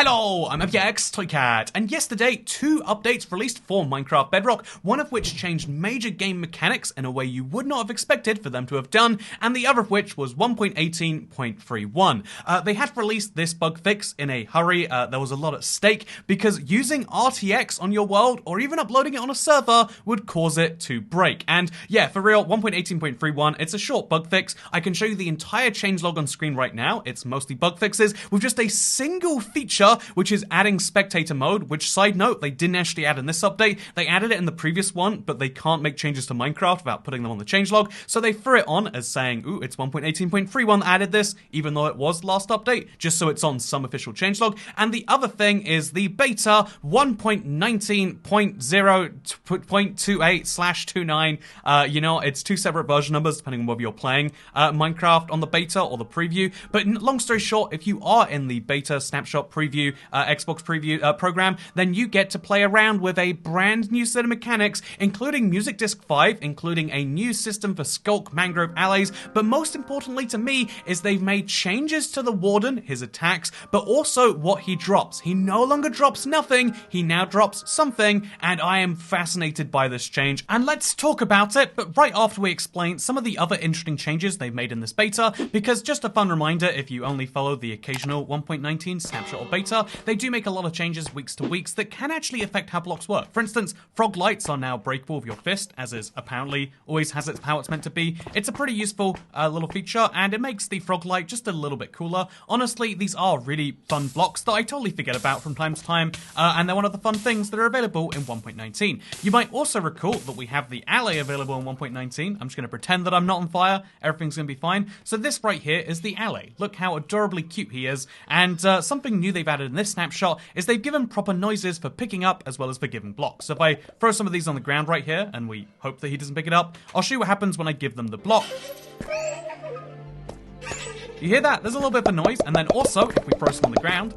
Hello, I'm MPX Toycat, and yesterday, 2 updates released for Minecraft Bedrock, one of which changed major game mechanics in a way you would not have expected for them to have done, and the other of which was 1.18.31. They had released this bug fix in a hurry. There was a lot at stake, because using RTX on your world, or even uploading it on a server, would cause it to break. And yeah, for real, 1.18.31, it's a short bug fix. I can show you the entire changelog on screen right now. It's mostly bug fixes, with just a single feature, which is adding spectator mode, which, side note, they didn't actually add in this update. They added it in the previous one, but they can't make changes to Minecraft without putting them on the changelog, so they threw it on as saying, ooh, it's 1.18.31 that added this, even though it was last update, just so it's on some official changelog. And the other thing is the beta 1.19.0.28/29. You know, it's 2 separate version numbers, depending on whether you're playing Minecraft on the beta or the preview. But long story short, if you are in the beta snapshot preview, Xbox preview program, then you get to play around with a brand new set of mechanics, including Music Disc 5, including a new system for Skulk Mangrove allies, but most importantly to me is they've made changes to the Warden, his attacks, but also what he drops. He no longer drops nothing, he now drops something, and I am fascinated by this change, and let's talk about it, but right after we explain some of the other interesting changes they've made in this beta, because just a fun reminder, if you only follow the occasional 1.19 snapshot or beta, they do make a lot of changes weeks to weeks that can actually affect how blocks work. For instance, frog lights are now breakable with your fist, as is apparently always has its how it's meant to be. It's a pretty useful little feature, and it makes the frog light just a little bit cooler. Honestly, these are really fun blocks that I totally forget about from time to time, and they're one of the fun things that are available in 1.19. You might also recall that we have the alley available in 1.19. I'm just going to pretend that I'm not on fire. Everything's going to be fine. So this right here is the alley. Look how adorably cute he is, and something new they've added in this snapshot is they've given proper noises for picking up as well as for giving blocks. So if I throw some of these on the ground right here, and we hope that he doesn't pick it up, I'll show you what happens when I give them the block. You hear that? There's a little bit of a noise, and then also, if we throw some on the ground,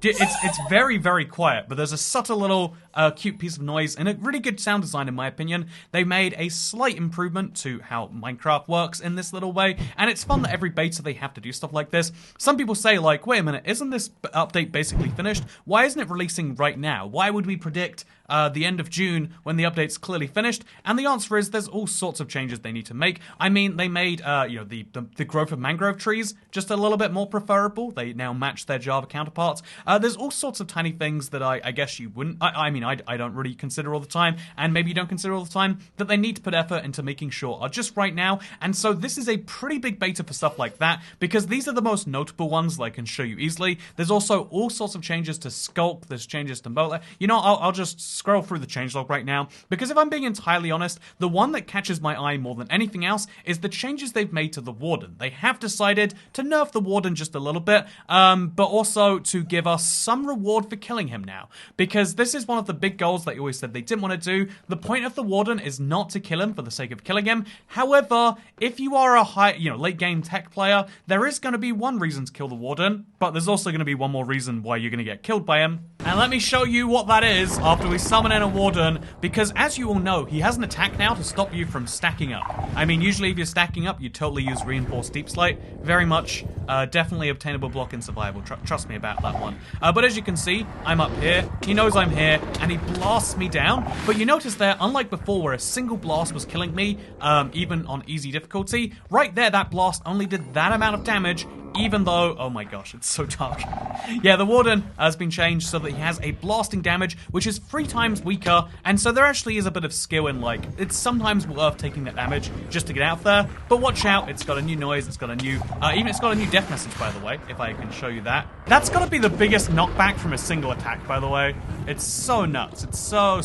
it's very, very quiet, but there's a subtle little cute piece of noise and a really good sound design in my opinion. They made a slight improvement to how Minecraft works in this little way, and it's fun that every beta they have to do stuff like this. Some people say like, wait a minute, isn't this update basically finished? Why isn't it releasing right now? Why would we predict the end of June when the update's clearly finished? And the answer is there's all sorts of changes they need to make. I mean, they made you know, the growth of mangrove trees just a little bit more preferable. They now match their Java counterparts. There's all sorts of tiny things that I guess you wouldn't, I mean, I don't really consider all the time, and maybe you don't consider all the time, that they need to put effort into making sure are just right now. And so this is a pretty big beta for stuff like that, because these are the most notable ones that I can show you easily. There's also all sorts of changes to Skulk, there's changes to Mola. You know, I'll just scroll through the changelog right now, because if I'm being entirely honest, the one that catches my eye more than anything else is the changes they've made to the Warden. They have decided to nerf the Warden just a little bit, but also to give us some reward for killing him now, because this is one of the big goals they always said they didn't want to do. The point of the Warden is not to kill him for the sake of killing him. However, if you are a late game tech player, there is going to be one reason to kill the Warden, but there's also going to be one more reason why you're going to get killed by him. And let me show you what that is after we summon in a Warden, because as you all know, he has an attack now to stop you from stacking up. I mean, usually if you're stacking up, you totally use reinforced deep slate. Very much, definitely obtainable block in survival. Trust me about that one. But as you can see, I'm up here, he knows I'm here, and he blasts me down. But you notice there, unlike before where a single blast was killing me, even on easy difficulty, right there that blast only did that amount of damage, even though, oh my gosh, it's so dark. Yeah, the Warden has been changed so that he has a blasting damage, which is 3 times weaker, and so there actually is a bit of skill in, like, it's sometimes worth taking that damage just to get out there, but watch out, it's got a new noise, it's got a new, even it's got a new death message, by the way, if I can show you that. That's gotta be the biggest knockback from a single attack, by the way. It's so nuts, it's so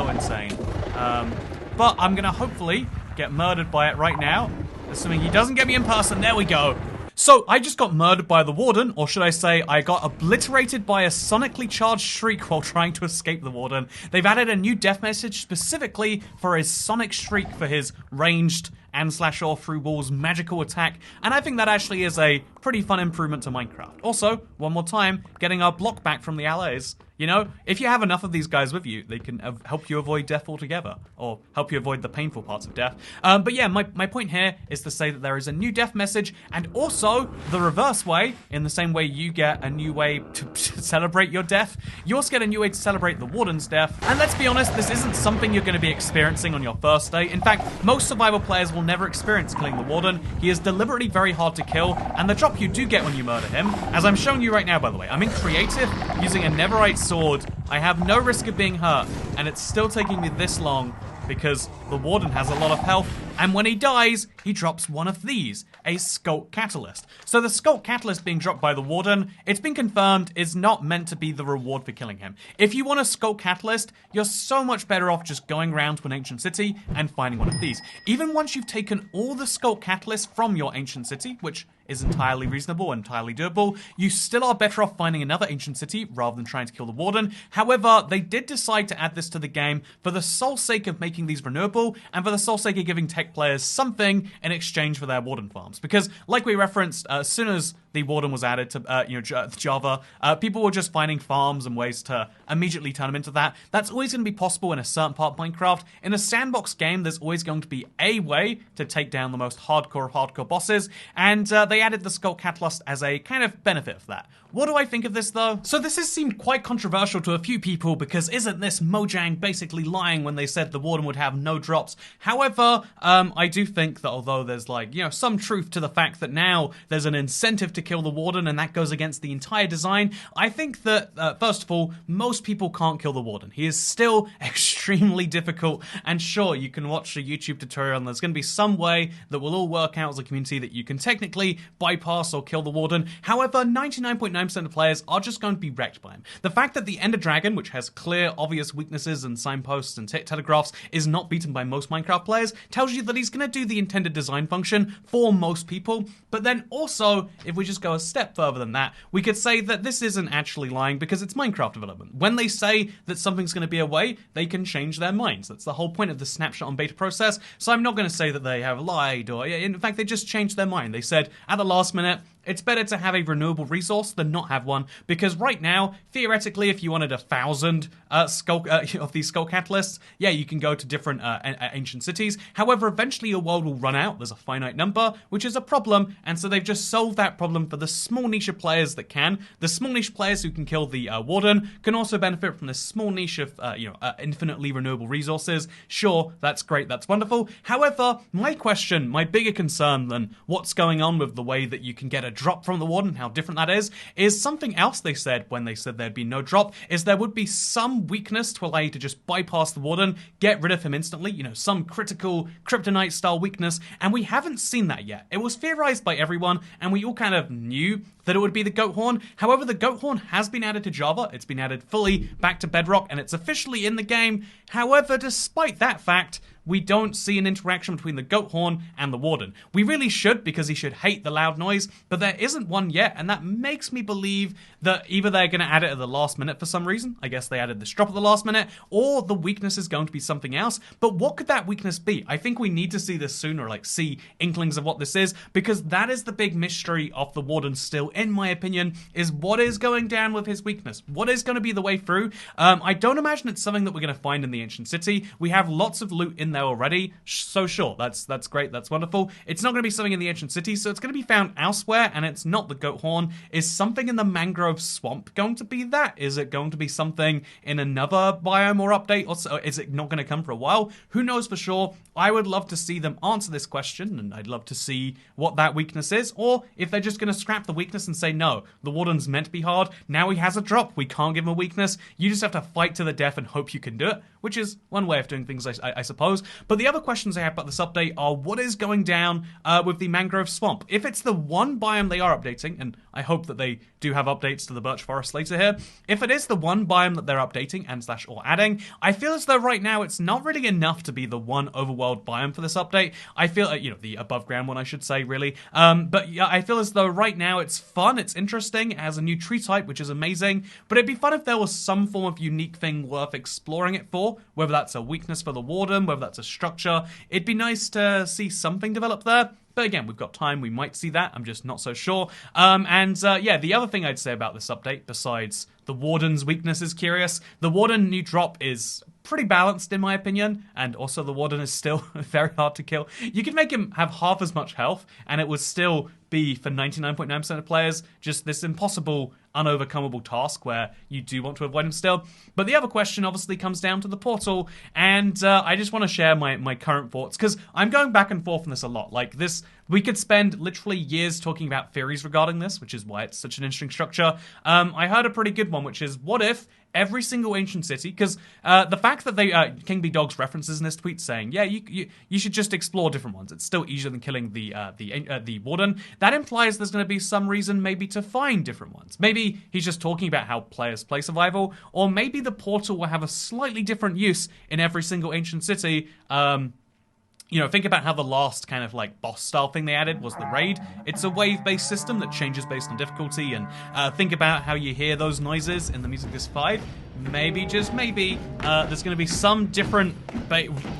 insane. But I'm gonna hopefully get murdered by it right now, assuming he doesn't get me in person. There we go. So, I just got murdered by the Warden, or should I say, I got obliterated by a sonically charged shriek while trying to escape the Warden. They've added a new death message specifically for his sonic shriek for his ranged and slash or through walls magical attack, and I think that actually is a pretty fun improvement to Minecraft. Also, one more time, getting our block back from the allies You know, if you have enough of these guys with you, they can help you avoid death altogether, or help you avoid the painful parts of death. But yeah, my point here is to say that there is a new death message, and also the reverse way, in the same way you get a new way to celebrate your death, you also get a new way to celebrate the Warden's death. And let's be honest, this isn't something you're going to be experiencing on your first day. In fact, most survival players will never experience killing the Warden. He is deliberately very hard to kill, and the drop you do get when you murder him, as I'm showing you right now, by the way, I'm in creative using a Neverite sword. I have no risk of being hurt, and it's still taking me this long because the Warden has a lot of health, and when he dies, he drops one of these, a Skulk Catalyst. So the Skulk Catalyst being dropped by the Warden, it's been confirmed, is not meant to be the reward for killing him. If you want a Skulk Catalyst, you're so much better off just going around to an ancient city and finding one of these. Even once you've taken all the Skulk Catalysts from your ancient city, which is entirely reasonable and entirely doable, you still are better off finding another ancient city rather than trying to kill the Warden. However, they did decide to add this to the game for the sole sake of making these renewable and for the sole sake of giving tech players something in exchange for their Warden farms. Because, like we referenced, as soon as the Warden was added to Java, people were just finding farms and ways to immediately turn them into that. That's always going to be possible in a certain part of Minecraft. In a sandbox game, there's always going to be a way to take down the most hardcore bosses, and they added the Skulk Catalyst as a kind of benefit for that. What do I think of this, though? So this has seemed quite controversial to a few people, because isn't this Mojang basically lying when they said the Warden would have no drops? However, I do think that although there's some truth to the fact that now there's an incentive to kill the Warden, and that goes against the entire design, I think that, first of all, most people can't kill the Warden. He is still extremely difficult, and sure, you can watch a YouTube tutorial, and there's going to be some way that will all work out as a community that you can technically bypass or kill the Warden. However, 99.9% of players are just going to be wrecked by him. The fact that the Ender Dragon, which has clear, obvious weaknesses and signposts and telegraphs, is not beaten by most Minecraft players tells you that he's going to do the intended design function for most people. But then also, if we just go a step further than that, we could say that this isn't actually lying because it's Minecraft development. When they say that something's going to be a way, they can change their minds. That's the whole point of the snapshot on beta process. So I'm not going to say that they have lied, or in fact, they just changed their mind. They said at the last minute, it's better to have a renewable resource than not have one, because right now, theoretically, if you wanted 1,000 of these Skulk Catalysts, yeah, you can go to different ancient cities. However, eventually your world will run out. There's a finite number, which is a problem, and so they've just solved that problem for the small niche of players that can. The small niche players who can kill the Warden can also benefit from this small niche of infinitely renewable resources. Sure, that's great, that's wonderful. However, my bigger concern than what's going on with the way that you can get a drop from the Warden, how different that is something else they said when they said there'd be no drop, is there would be some weakness to allow you to just bypass the Warden, get rid of him instantly, some critical kryptonite style weakness, and we haven't seen that yet. It was theorized by everyone, and we all kind of knew that it would be the Goat Horn. However, the Goat Horn has been added to Java, it's been added fully back to Bedrock, and it's officially in the game. However, despite that fact, we don't see an interaction between the Goat Horn and the Warden. We really should, because he should hate the loud noise, but there isn't one yet, and that makes me believe that either they're going to add it at the last minute for some reason, I guess they added this drop at the last minute, or the weakness is going to be something else. But what could that weakness be? I think we need to see this sooner, see inklings of what this is, because that is the big mystery of the Warden still, in my opinion, is what is going down with his weakness? What is going to be the way through? I don't imagine it's something that we're going to find in the Ancient City. We have lots of loot in there already, so sure, that's great, that's wonderful. It's not going to be something in the Ancient City, so it's going to be found elsewhere, and it's not the Goat Horn. Is something in the Mangrove Swamp going to be that? Is it going to be something in another biome or update, or is it not going to come for a while? Who knows for sure? I would love to see them answer this question, and I'd love to see what that weakness is, or if they're just going to scrap the weakness and say, no, the Warden's meant to be hard, now he has a drop, we can't give him a weakness, you just have to fight to the death and hope you can do it, which is one way of doing things, I suppose. But the other questions I have about this update are, what is going down with the Mangrove Swamp? If it's the one biome they are updating, and I hope that they do have updates to the Birch Forest later here, if it is the one biome that they're updating and / or adding, I feel as though right now it's not really enough to be the one overworld biome for this update. I feel, the above ground one, I should say, really. But yeah, I feel as though right now it's fun, it's interesting, it has a new tree type, which is amazing, but it'd be fun if there was some form of unique thing worth exploring it for, whether that's a weakness for the Warden, whether that's a structure. It'd be nice to see something develop there. But again, we've got time. We might see that. I'm just not so sure. Yeah, the other thing I'd say about this update, besides the Warden's weakness is curious, the Warden new drop is pretty balanced in my opinion, and also the Warden is still very hard to kill. You could make him have half as much health, and it would still be, for 99.9% of players, just this impossible, unovercomable task where you do want to avoid him still. But the other question obviously comes down to the portal, and I just want to share my current thoughts, because I'm going back and forth on this a lot. Like this, we could spend literally years talking about theories regarding this, which is why it's such an interesting structure. I heard a pretty good one, which is, what if every single ancient city, because the fact that they King B Dogs references in this tweet saying, yeah, you should just explore different ones. It's still easier than killing the Warden. That implies there's going to be some reason maybe to find different ones. Maybe he's just talking about how players play survival, or maybe the portal will have a slightly different use in every single ancient city. You know, think about how the last kind of like boss style thing they added was the raid. It's a wave-based system that changes based on difficulty, and think about how you hear those noises in the Music Disc 5. Maybe, just maybe, there's going to be some different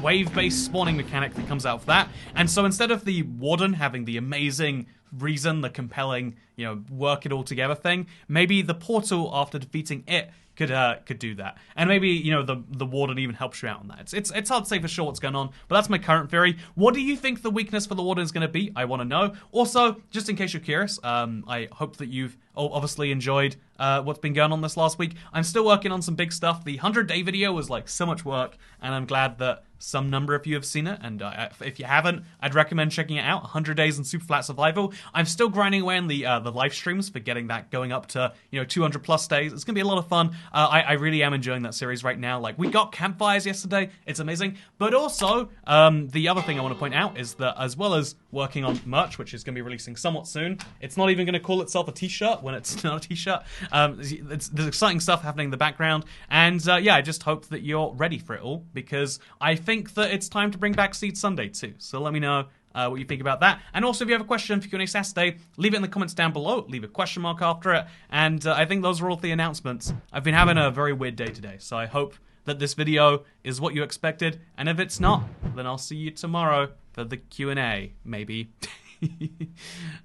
wave-based spawning mechanic that comes out of that. And so instead of the Warden having the amazing reason, the compelling, you know, work it all together thing, maybe the portal, after defeating it, could do that. And maybe, you know, the Warden even helps you out on that. It's hard to say for sure what's going on, but that's my current theory. What do you think the weakness for the Warden is going to be? I want to know. Also, just in case you're curious, I hope that you've obviously enjoyed what's been going on this last week. I'm still working on some big stuff. The 100-day video was like so much work, and I'm glad that some number of you have seen it, and if you haven't, I'd recommend checking it out. 100 Days in Super Flat Survival. I'm still grinding away on the live streams for getting that going up to, you know, 200 plus days. It's gonna be a lot of fun. I really am enjoying that series right now. Like, we got campfires yesterday. It's amazing. But also, the other thing I want to point out is that, as well as working on merch, which is gonna be releasing somewhat soon, it's not even gonna call itself a t-shirt when it's not a t-shirt. There's exciting stuff happening in the background, and yeah, I just hope that you're ready for it all, because I think that it's time to bring back Seed Sunday too. So let me know what you think about that. And also, if you have a question for Q&A Saturday, leave it in the comments down below. Leave a question mark after it. And I think those are all the announcements. I've been having a very weird day today, so I hope that this video is what you expected. And if it's not, then I'll see you tomorrow for the Q&A, maybe.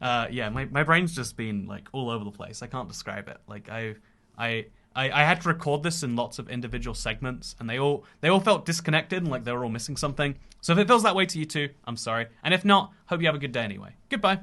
Yeah, my brain's just been like all over the place. I can't describe it. Like I had to record this in lots of individual segments, and they all felt disconnected and like they were all missing something. So if it feels that way to you too, I'm sorry. And if not, hope you have a good day anyway. Goodbye.